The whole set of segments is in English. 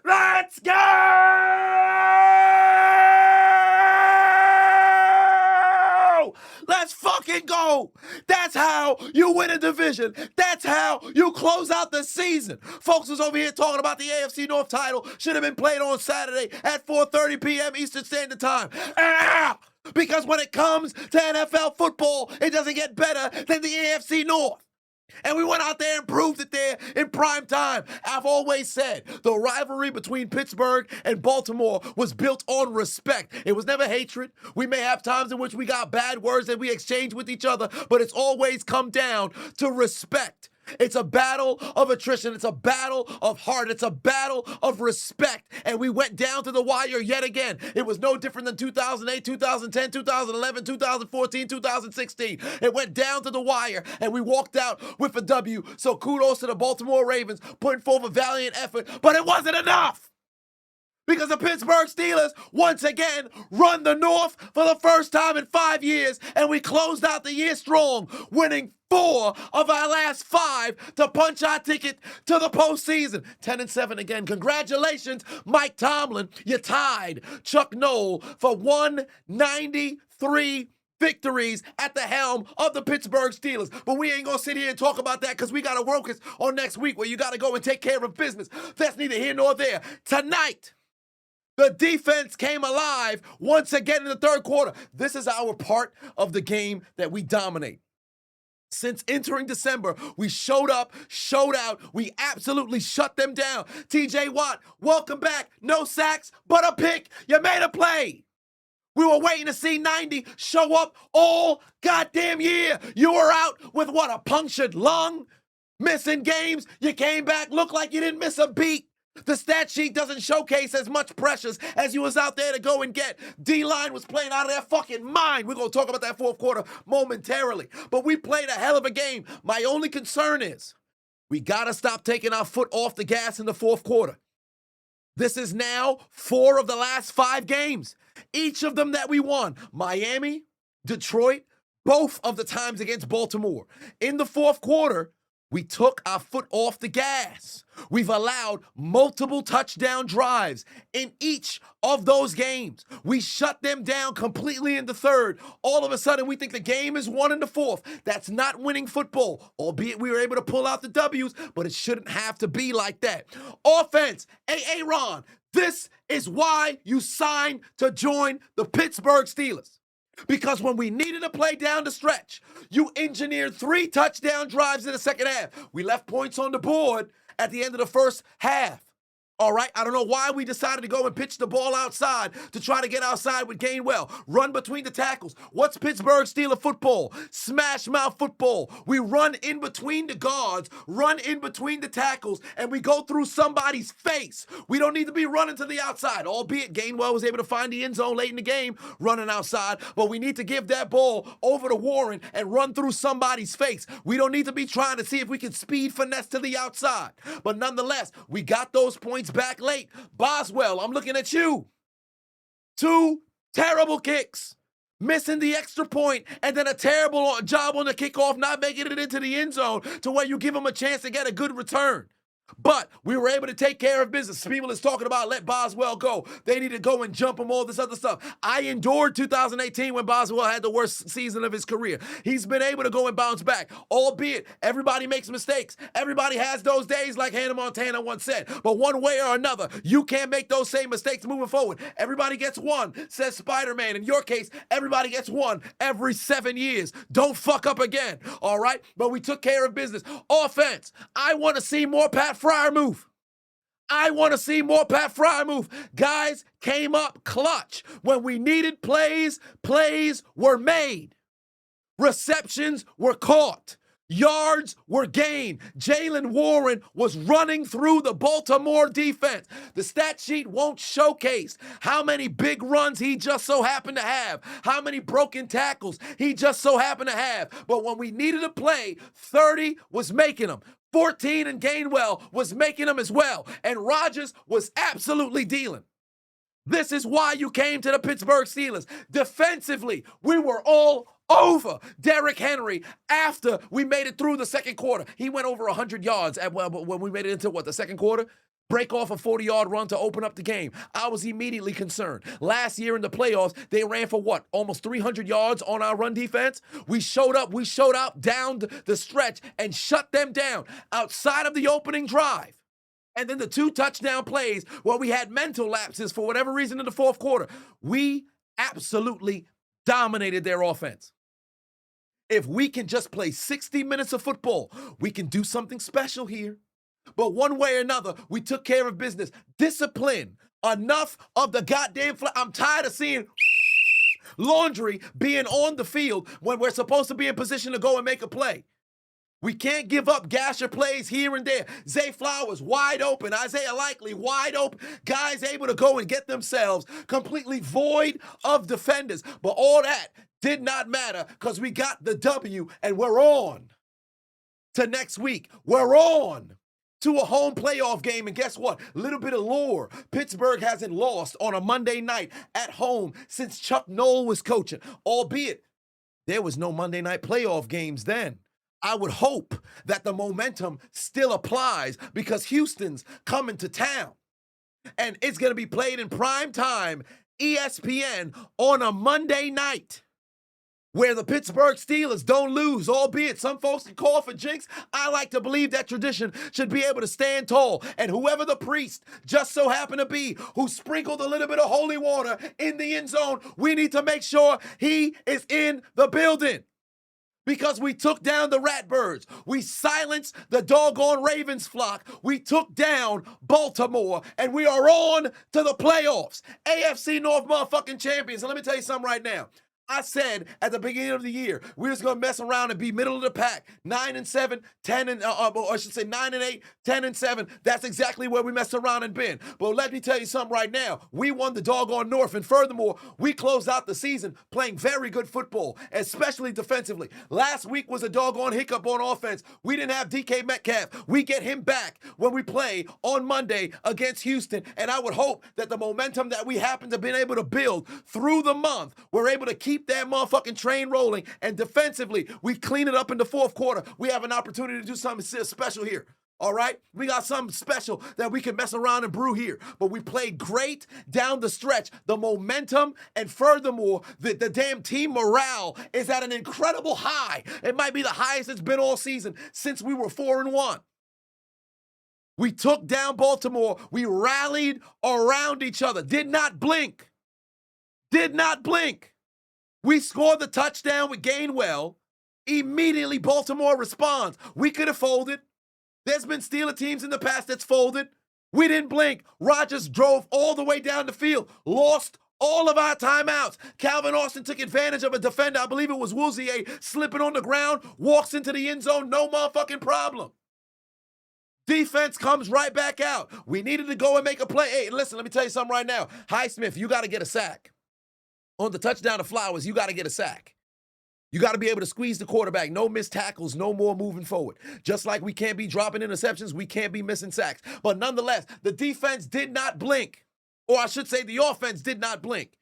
Let's go! Let's fucking go. That's how you win a division. That's how you close out the season. Folks was over here talking about the AFC North title should have been played on Saturday at 4:30 p.m. Eastern Standard Time. Because when it comes to NFL football, it doesn't get better than the AFC North. And we went out there and proved it there in prime time. I've always said the rivalry between Pittsburgh and Baltimore was built on respect. It was never hatred. We may have times in which we got bad words that we exchange with each other, but it's always come down to respect. It's a battle of attrition. It's a battle of heart. It's a battle of respect. And we went down to the wire yet again. It was no different than 2008, 2010, 2011, 2014, 2016. It went down to the wire, and we walked out with a W. So kudos to the Baltimore Ravens putting forth a valiant effort, but it wasn't enough. Because the Pittsburgh Steelers, once again, run the North for the first time in 5 years, and we closed out the year strong, winning 4 of our last 5 to punch our ticket to the postseason. 10-7 again. Congratulations, Mike Tomlin. You tied Chuck Noll for 193 victories at the helm of the Pittsburgh Steelers. But we ain't gonna sit here and talk about that because we got to focus on next week where you got to go and take care of business. That's neither here nor there. Tonight, the defense came alive once again in the third quarter. This is our part of the game that we dominate. Since entering December, we showed up, showed out. We absolutely shut them down. TJ Watt, welcome back. No sacks, but a pick. You made a play. We were waiting to see 90 show up all goddamn year. You were out with what, a punctured lung? Missing games. You came back, looked like you didn't miss a beat. The stat sheet doesn't showcase as much pressures as you was out there to go and get. D-line was playing out of their fucking mind. We're going to talk about that fourth quarter momentarily. But we played a hell of a game. My only concern is we got to stop taking our foot off the gas in the fourth quarter. This is now 4 of the last 5 games. Each of them that we won. Miami, Detroit, both of the times against Baltimore. In the fourth quarter, we took our foot off the gas. We've allowed multiple touchdown drives in each of those games. We shut them down completely in the third. All of a sudden, we think the game is won in the fourth. That's not winning football, albeit we were able to pull out the W's, but it shouldn't have to be like that. Offense, Ron, this is why you signed to join the Pittsburgh Steelers. Because when we needed to play down the stretch, you engineered 3 touchdown drives in the second half. We left points on the board at the end of the first half. All right, I don't know why we decided to go and pitch the ball outside to try to get outside with Gainwell. Run between the tackles. What's Pittsburgh Steelers football? Smash mouth football. We run in between the guards, run in between the tackles, and we go through somebody's face. We don't need to be running to the outside, albeit Gainwell was able to find the end zone late in the game running outside, but we need to give that ball over to Warren and run through somebody's face. We don't need to be trying to see if we can speed finesse to the outside. But nonetheless, we got those points back late. Boswell, I'm looking at you. 2 terrible kicks, missing the extra point, and then a terrible job on the kickoff, not making it into the end zone to where you give them a chance to get a good return. But we were able to take care of business. People is talking about let Boswell go. They need to go and jump him, all this other stuff. I endured 2018 when Boswell had the worst season of his career. He's been able to go and bounce back, albeit everybody makes mistakes. Everybody has those days like Hannah Montana once said. But one way or another, you can't make those same mistakes moving forward. Everybody gets one, says Spider-Man. In your case, everybody gets one every 7 years. Don't fuck up again, all right? But we took care of business. Offense, I want to see more Pat Freiermuth. I want to see more Pat Freiermuth. Guys came up clutch. When we needed plays, plays were made. Receptions were caught. Yards were gained. Jaylen Warren was running through the Baltimore defense. The stat sheet won't showcase how many big runs he just so happened to have, how many broken tackles he just so happened to have. But when we needed a play, 30 was making them. 14 and Gainwell was making them as well. And Rodgers was absolutely dealing. This is why you came to the Pittsburgh Steelers. Defensively, we were all over Derrick Henry after we made it through the second quarter. He went over 100 yards when we made it into the second quarter? break off a 40-yard run to open up the game. I was immediately concerned. Last year in the playoffs, they ran for what? Almost 300 yards on our run defense. We showed up down the stretch and shut them down outside of the opening drive. And then the 2 touchdown plays where we had mental lapses for whatever reason in the fourth quarter. We absolutely dominated their offense. If we can just play 60 minutes of football, we can do something special here. But one way or another, we took care of business. Discipline. Enough of the goddamn I'm tired of seeing laundry being on the field when we're supposed to be in position to go and make a play. We can't give up gasher plays here and there. Zay Flowers wide open. Isaiah Likely wide open. Guys able to go and get themselves completely void of defenders. But all that did not matter because we got the W and we're on to next week. We're on to a home playoff game. And guess what? A little bit of lore. Pittsburgh hasn't lost on a Monday night at home since Chuck Noll was coaching, albeit there was no Monday night playoff games then. I would hope that the momentum still applies because Houston's coming to town. And it's going to be played in prime time, ESPN, on a Monday night where the Pittsburgh Steelers don't lose, albeit some folks can call for jinx. I like to believe that tradition should be able to stand tall. And whoever the priest just so happened to be who sprinkled a little bit of holy water in the end zone, we need to make sure he is in the building. Because we took down the Ratbirds. We silenced the doggone Ravens flock. We took down Baltimore. And we are on to the playoffs. AFC North motherfucking champions. And let me tell you something right now. I said at the beginning of the year, we was going to mess around and be middle of the pack. 9-7, 10 and, or I should say 9-8, 10-7. That's exactly where we messed around and been. But let me tell you something right now. We won the doggone North. And furthermore, we closed out the season playing very good football, especially defensively. Last week was a doggone hiccup on offense. We didn't have DK Metcalf. We get him back when we play on Monday against Houston. And I would hope that the momentum that we happen to been able to build through the month, we're able to keep that motherfucking train rolling. And defensively, we clean it up in the fourth quarter. We have an opportunity to do something special here. All right? We got something special that we can mess around and brew here. But we played great down the stretch. The momentum and furthermore, the damn team morale is at an incredible high. It might be the highest it's been all season since we were 4-1. We took down Baltimore. We rallied around each other. Did not blink. Did not blink. We scored the touchdown with Gainwell. Immediately, Baltimore responds. We could have folded. There's been Steeler teams in the past that's folded. We didn't blink. Rodgers drove all the way down the field. Lost all of our timeouts. Calvin Austin took advantage of a defender. I believe it was Woozier slipping on the ground. Walks into the end zone. No motherfucking problem. Defense comes right back out. We needed to go and make a play. Hey, listen, let me tell you something right now. Highsmith, you got to get a sack. On the touchdown to Flowers, you got to get a sack. You got to be able to squeeze the quarterback. No missed tackles, no more moving forward. Just like we can't be dropping interceptions, we can't be missing sacks. But nonetheless, the defense did not blink. Or I should say the offense did not blink.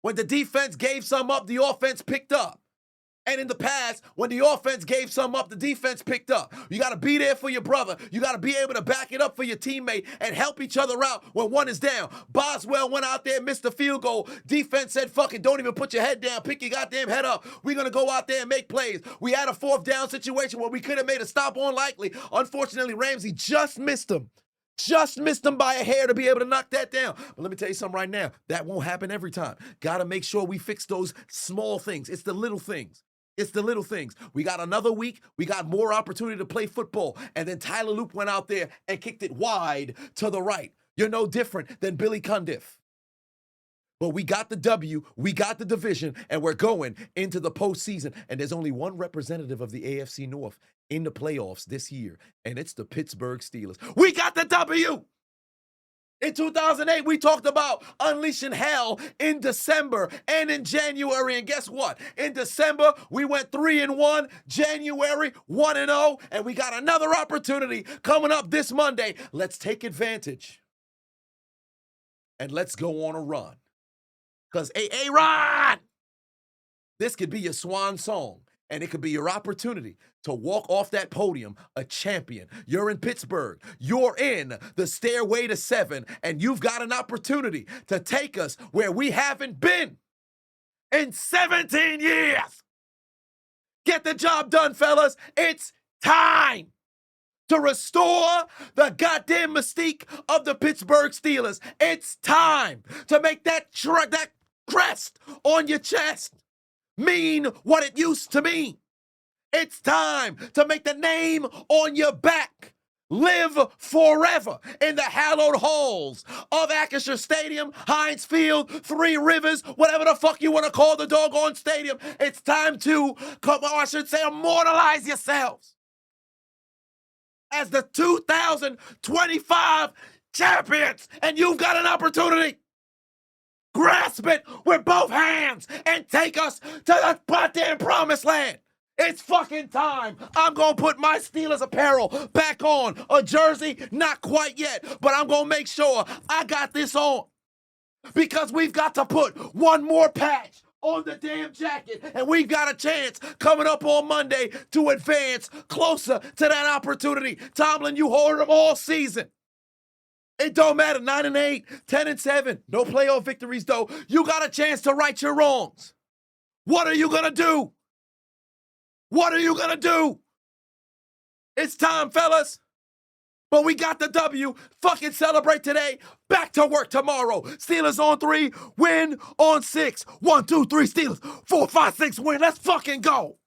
When the defense gave some up, the offense picked up. And in the past, when the offense gave some up, the defense picked up. You got to be there for your brother. You got to be able to back it up for your teammate and help each other out when one is down. Boswell went out there, missed the field goal. Defense said, fuck it, don't even put your head down. Pick your goddamn head up. We're going to go out there and make plays. We had a fourth down situation where we could have made a stop on Likely. Unfortunately, Ramsey just missed him. Just missed him by a hair to be able to knock that down. But let me tell you something right now. That won't happen every time. Got to make sure we fix those small things. It's the little things. It's the little things. We got another week. We got more opportunity to play football. And then Tyler Loop went out there and kicked it wide to the right. You're no different than Billy Cundiff. But we got the W, we got the division, and we're going into the postseason. And there's only one representative of the AFC North in the playoffs this year, and it's the Pittsburgh Steelers. We got the W! In 2008, we talked about unleashing hell in December and in January. And guess what? In December, we went 3-1. January, 1-0. And we got another opportunity coming up this Monday. Let's take advantage. And let's go on a run. Because, hey, Ron! This could be your swan song. And it could be your opportunity to walk off that podium a champion. You're in Pittsburgh. You're in the stairway to 7, and you've got an opportunity to take us where we haven't been in 17 years. Get the job done, fellas. It's time to restore the goddamn mystique of the Pittsburgh Steelers. It's time to make that crest on your chest mean what it used to mean. It's time to make the name on your back live forever in the hallowed halls of Acrisure Stadium, Heinz Field, Three Rivers, whatever the fuck you want to call the doggone stadium. It's time to, immortalize yourselves as the 2025 champions, and you've got an opportunity. Grasp it with both hands and take us to the goddamn promised land. It's fucking time. I'm going to put my Steelers apparel back on. A jersey, not quite yet, but I'm going to make sure I got this on. Because we've got to put one more patch on the damn jacket, and we've got a chance coming up on Monday to advance closer to that opportunity. Tomlin, you hoarded them all season. It don't matter, 9-8, 10-7, no playoff victories though. You got a chance to right your wrongs. What are you gonna do? What are you gonna do? It's time, fellas. But we got the W. Fucking celebrate today. Back to work tomorrow. Steelers on 3, win on 6. 1, 2, 3, Steelers. 4, 5, 6, win. Let's fucking go.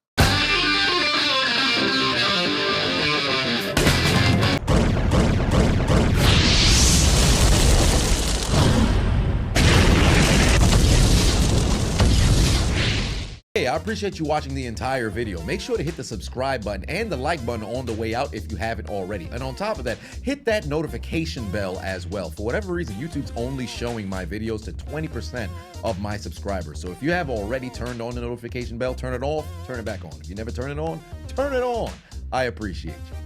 Hey, I appreciate you watching the entire video. Make sure to hit the subscribe button and the like button on the way out if you haven't already. And on top of that, hit that notification bell as well. For whatever reason, YouTube's only showing my videos to 20% of my subscribers. So if you have already turned on the notification bell, turn it off, turn it back on. If you never turn it on, turn it on. I appreciate you.